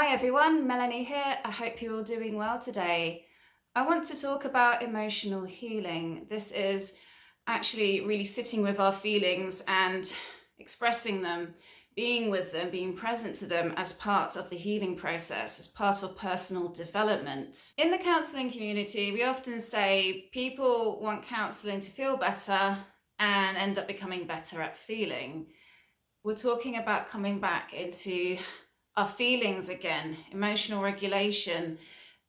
Hi everyone, Melanie here. I hope you're all doing well today. I want to talk about emotional healing. This is actually really sitting with our feelings and expressing them, being with them, being present to them as part of the healing process, as part of personal development. In the counselling community, we often say people want counselling to feel better and end up becoming better at feeling. We're talking about coming back into our feelings again, emotional regulation.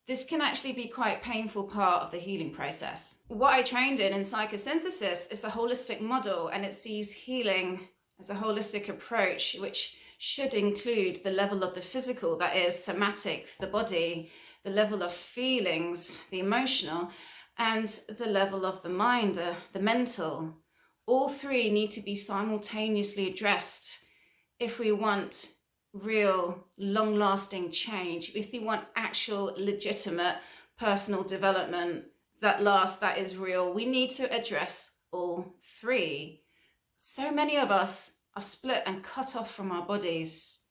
This can actually be quite a painful part of the healing process. What I trained in psychosynthesis is a holistic model, and it sees healing as a holistic approach, which should include the level of the physical, that is somatic, the body, the level of feelings, the emotional, and the level of the mind, the mental. All three need to be simultaneously addressed if we want real long-lasting change, if we want actual legitimate personal development that lasts, that is real. We need to address all three. So many of us are split and cut off from our bodies.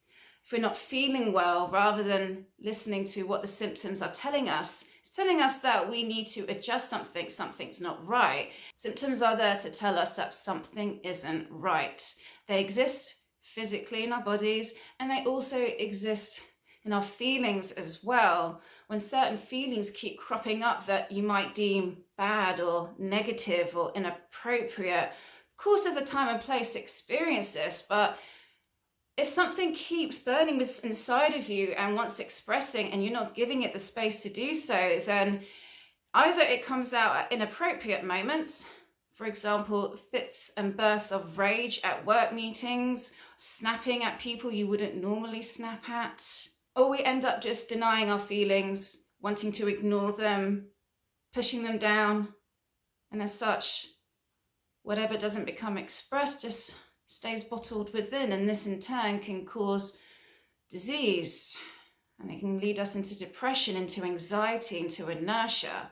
If we're not feeling well, rather than listening to what the symptoms are telling us, it's telling us that we need to adjust something, something's not right. Symptoms are there to tell us that something isn't right. They exist physically in our bodies, and they also exist in our feelings as well. When certain feelings keep cropping up that you might deem bad or negative or inappropriate, of course there's a time and place to experience this, but if something keeps burning inside of you and wants expressing and you're not giving it the space to do so, then either it comes out at inappropriate moments, for example, fits and bursts of rage at work meetings, snapping at people you wouldn't normally snap at, or we end up just denying our feelings, wanting to ignore them, pushing them down, and as such, whatever doesn't become expressed just stays bottled within, and this in turn can cause disease, and it can lead us into depression, into anxiety, into inertia.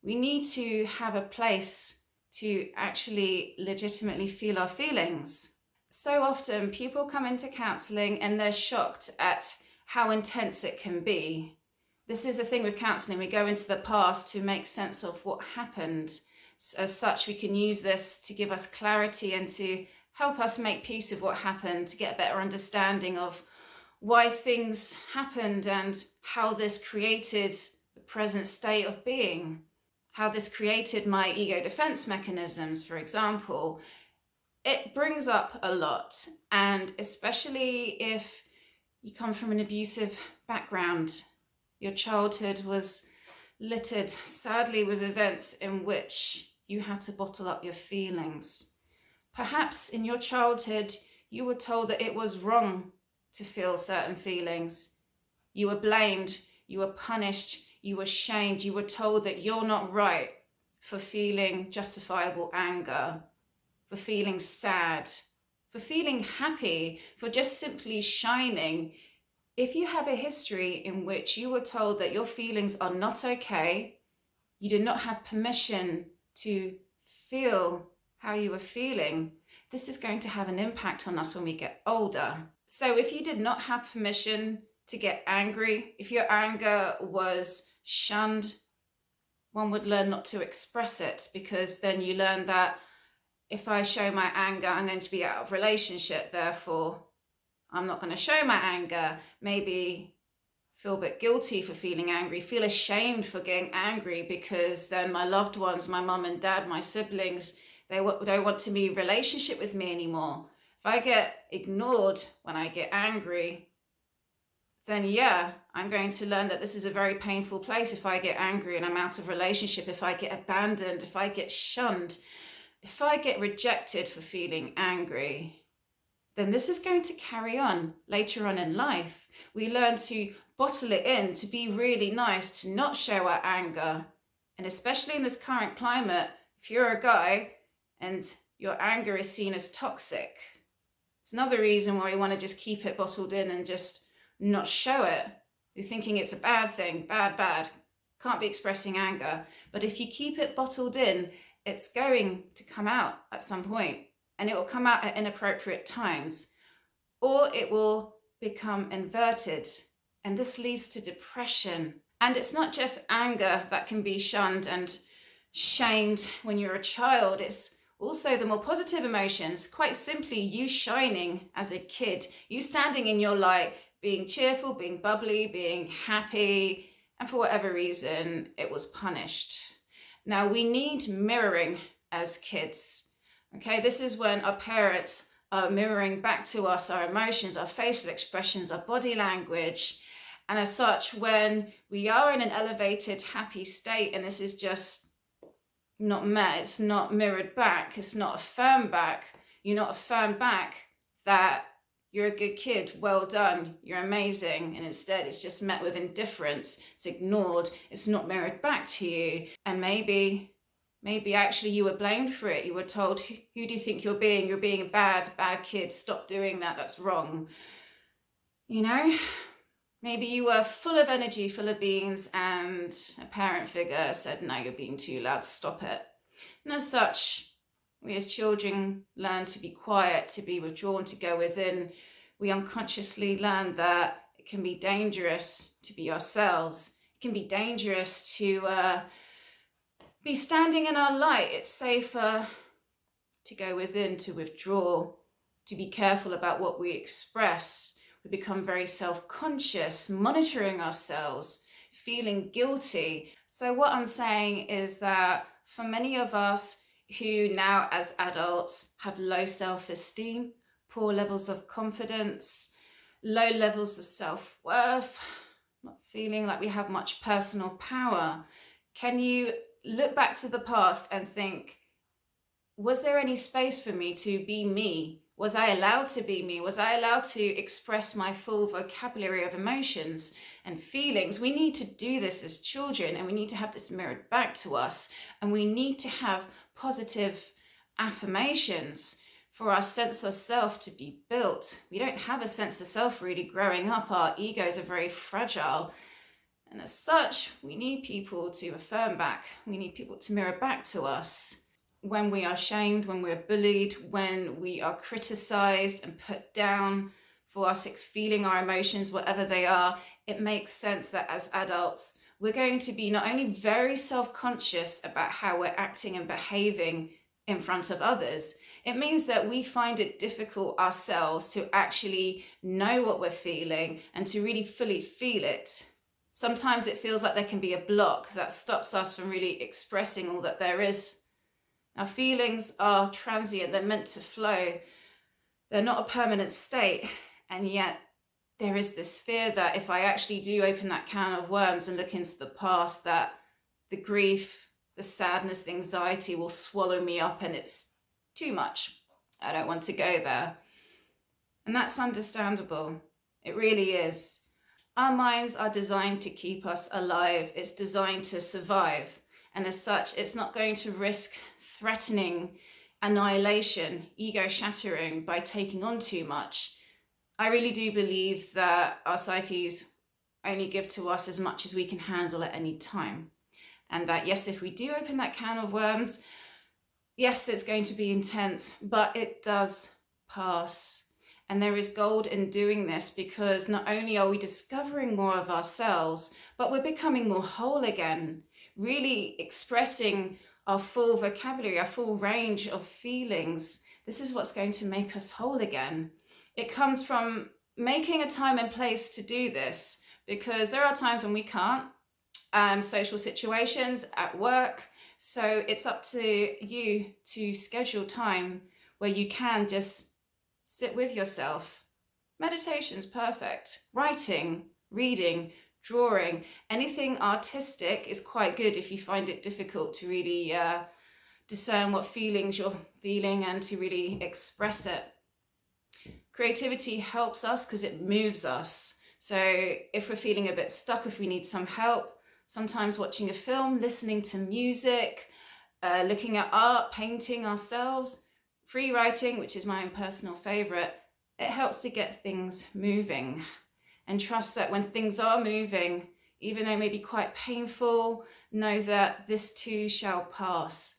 We need to have a place to actually legitimately feel our feelings. So often people come into counselling and they're shocked at how intense it can be. This is the thing with counselling, we go into the past to make sense of what happened. As such, we can use this to give us clarity and to help us make peace with what happened, to get a better understanding of why things happened and how this created the present state of being. How this created my ego defense mechanisms, for example. It brings up a lot, and especially if you come from an abusive background, your childhood was littered, sadly, with events in which you had to bottle up your feelings. Perhaps in your childhood, you were told that it was wrong to feel certain feelings. You were blamed, you were punished, you were shamed, you were told that you're not right for feeling justifiable anger, for feeling sad, for feeling happy, for just simply shining. If you have a history in which you were told that your feelings are not okay, you did not have permission to feel how you were feeling, this is going to have an impact on us when we get older. So if you did not have permission to get angry, if your anger was shunned, one would learn not to express it, because then you learn that if I show my anger, I'm going to be out of relationship, therefore I'm not going to show my anger. Maybe feel a bit guilty for feeling angry, feel ashamed for getting angry, because then my loved ones, my mum and dad, my siblings, they don't want to be in relationship with me anymore. If I get ignored when I get angry, then yeah, I'm going to learn that this is a very painful place if I get angry and I'm out of relationship, if I get abandoned, if I get shunned, if I get rejected for feeling angry, then this is going to carry on later on in life. We learn to bottle it in, to be really nice, to not show our anger. And especially in this current climate, if you're a guy and your anger is seen as toxic, it's another reason why we want to just keep it bottled in and just not show it. You're thinking it's a bad thing, bad, can't be expressing anger. But if you keep it bottled in, it's going to come out at some point, and it will come out at inappropriate times, or it will become inverted. And this leads to depression. And it's not just anger that can be shunned and shamed when you're a child. It's also the more positive emotions, quite simply you shining as a kid, you standing in your light, being cheerful, being bubbly, being happy, and for whatever reason, it was punished. Now, we need mirroring as kids. Okay, this is when our parents are mirroring back to us our emotions, our facial expressions, our body language. And as such, when we are in an elevated, happy state, and this is just not met, it's not mirrored back, it's not affirmed back, you're not affirmed back that you're a good kid, well done, you're amazing, and instead it's just met with indifference, it's ignored, it's not mirrored back to you. And maybe actually you were blamed for it. You were told, who do you think you're being? You're being a bad kid, stop doing that, that's wrong. You know, maybe you were full of energy, full of beans, and a parent figure said, no, you're being too loud, stop it. And as such, we as children learn to be quiet, to be withdrawn, to go within. We unconsciously learn that it can be dangerous to be ourselves. It can be dangerous to be standing in our light. It's safer to go within, to withdraw, to be careful about what we express. We become very self-conscious, monitoring ourselves, feeling guilty. So what I'm saying is that for many of us who now as adults have low self-esteem, poor levels of confidence, low levels of self-worth, not feeling like we have much personal power, can you look back to the past and think, was there any space for me to be me? Was I allowed to be me? Was I allowed to express my full vocabulary of emotions and feelings? We need to do this as children, and we need to have this mirrored back to us. And we need to have positive affirmations for our sense of self to be built. We don't have a sense of self really growing up. Our egos are very fragile. And as such, we need people to affirm back. We need people to mirror back to us. When we are shamed, when we're bullied, when we are criticized and put down for us feeling our emotions, whatever they are, it makes sense that as adults, we're going to be not only very self-conscious about how we're acting and behaving in front of others, it means that we find it difficult ourselves to actually know what we're feeling and to really fully feel it. Sometimes it feels like there can be a block that stops us from really expressing all that there is. Our feelings are transient, they're meant to flow. They're not a permanent state, and yet there is this fear that if I actually do open that can of worms and look into the past, that the grief, the sadness, the anxiety will swallow me up and it's too much. I don't want to go there. And that's understandable. It really is. Our minds are designed to keep us alive. It's designed to survive. And as such, it's not going to risk threatening annihilation, ego shattering by taking on too much. I really do believe that our psyches only give to us as much as we can handle at any time. And that, yes, if we do open that can of worms, yes, it's going to be intense, but it does pass. And there is gold in doing this, because not only are we discovering more of ourselves, but we're becoming more whole again, really expressing our full vocabulary, our full range of feelings. This is what's going to make us whole again. It comes from making a time and place to do this, because there are times when we can't, social situations, at work. So it's up to you to schedule time where you can just sit with yourself. Meditation's perfect. Writing, reading, drawing, anything artistic is quite good if you find it difficult to really discern what feelings you're feeling and to really express it. Creativity helps us because it moves us. So if we're feeling a bit stuck, if we need some help, sometimes watching a film, listening to music, looking at art, painting ourselves, free writing, which is my own personal favorite, it helps to get things moving. And trust that when things are moving, even though it may be quite painful, know that this too shall pass.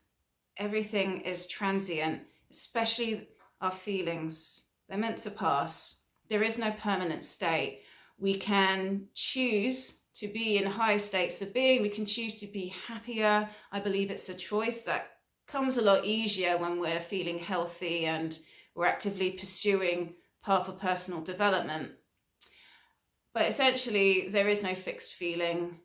Everything is transient, especially our feelings. They're meant to pass. There is no permanent state. We can choose to be in high states of being. We can choose to be happier. I believe it's a choice that comes a lot easier when we're feeling healthy and we're actively pursuing path of personal development. But essentially, there is no fixed feeling.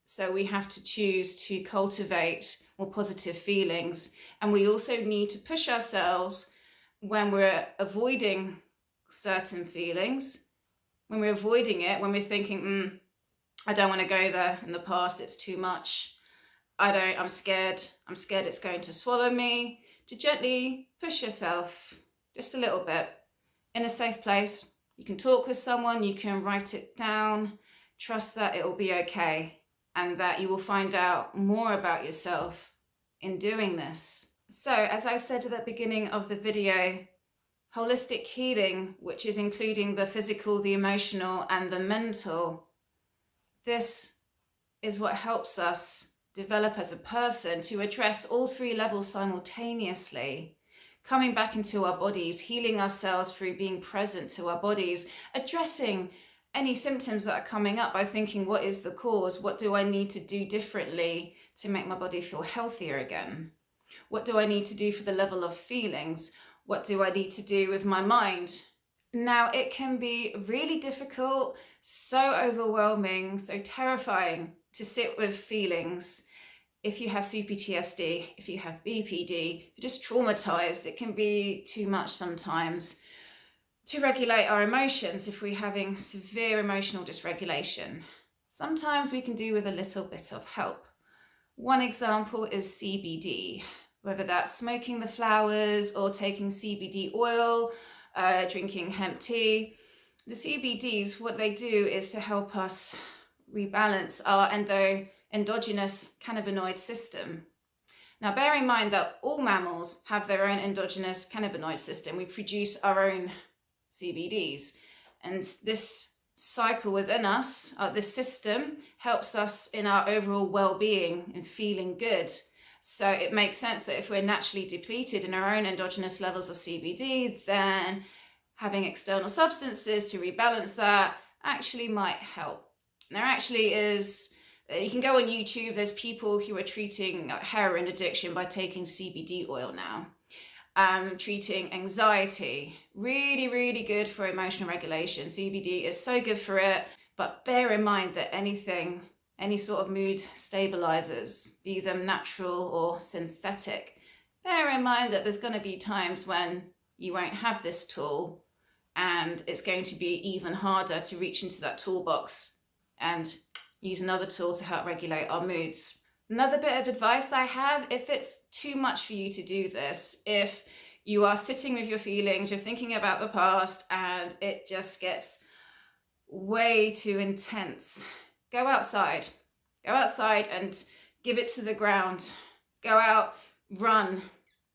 So we have to choose to cultivate more positive feelings. And we also need to push ourselves when we're avoiding certain feelings, when we're avoiding it, when we're thinking, I don't want to go there in the past, it's too much. I'm scared it's going to swallow me. To gently push yourself just a little bit in a safe place. You can talk with someone, you can write it down, trust that it will be okay, and that you will find out more about yourself in doing this. So, as I said at the beginning of the video, holistic healing, which is including the physical, the emotional, and the mental, this is what helps us develop as a person to address all three levels simultaneously. Coming back into our bodies, healing ourselves through being present to our bodies, addressing any symptoms that are coming up by thinking, what is the cause? What do I need to do differently to make my body feel healthier again? What do I need to do for the level of feelings? What do I need to do with my mind? Now, it can be really difficult, so overwhelming, so terrifying to sit with feelings. If you have CPTSD, if you have BPD, you're just traumatized, it can be too much sometimes to regulate our emotions if we're having severe emotional dysregulation. Sometimes we can do with a little bit of help. One example is CBD, whether that's smoking the flowers or taking CBD oil, drinking hemp tea. The CBDs, what they do is to help us rebalance our endogenous cannabinoid system. Now, bear in mind that all mammals have their own endogenous cannabinoid system. We produce our own CBDs. And this cycle within us, this system, helps us in our overall well-being and feeling good. So it makes sense that if we're naturally depleted in our own endogenous levels of CBD, then having external substances to rebalance that actually might help. There actually is, you can go on YouTube, there's people who are treating heroin addiction by taking CBD oil now. Treating anxiety, really, really good for emotional regulation. CBD is so good for it, but bear in mind that any sort of mood stabilizers, be them natural or synthetic, bear in mind that there's going to be times when you won't have this tool and it's going to be even harder to reach into that toolbox and use another tool to help regulate our moods. Another bit of advice I have, if it's too much for you to do this, if you are sitting with your feelings, you're thinking about the past and it just gets way too intense, go outside and give it to the ground. Go out, run,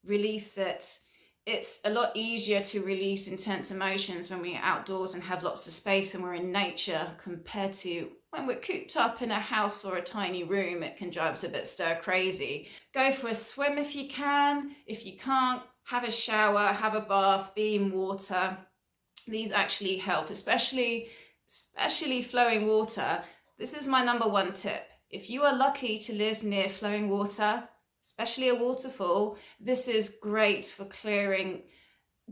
release it. It's a lot easier to release intense emotions when we're outdoors and have lots of space and we're in nature compared to when we're cooped up in a house or a tiny room. It can drive us a bit stir crazy. Go for a swim if you can. If you can't, have a shower, have a bath, be in water. These actually help, especially flowing water. This is my number one tip. If you are lucky to live near flowing water, especially a waterfall, this is great for clearing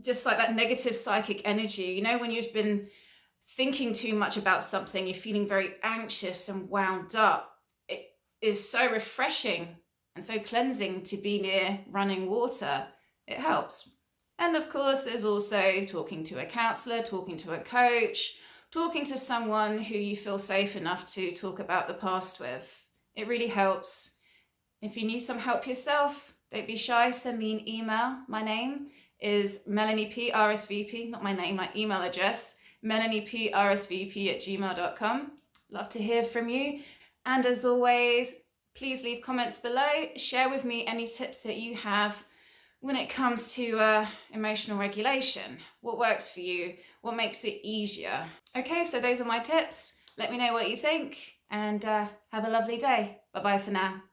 just like that negative psychic energy. You know, when you've been thinking too much about something, you're feeling very anxious and wound up. It is so refreshing and so cleansing to be near running water. It helps. And of course, there's also talking to a counselor, talking to a coach, talking to someone who you feel safe enough to talk about the past with. It really helps. If you need some help yourself, don't be shy, send me an email. My name is MelaniePRSVP, not my name, my email address, MelaniePRSVP@gmail.com. Love to hear from you. And as always, please leave comments below. Share with me any tips that you have when it comes to emotional regulation. What works for you? What makes it easier? Okay, so those are my tips. Let me know what you think and have a lovely day. Bye-bye for now.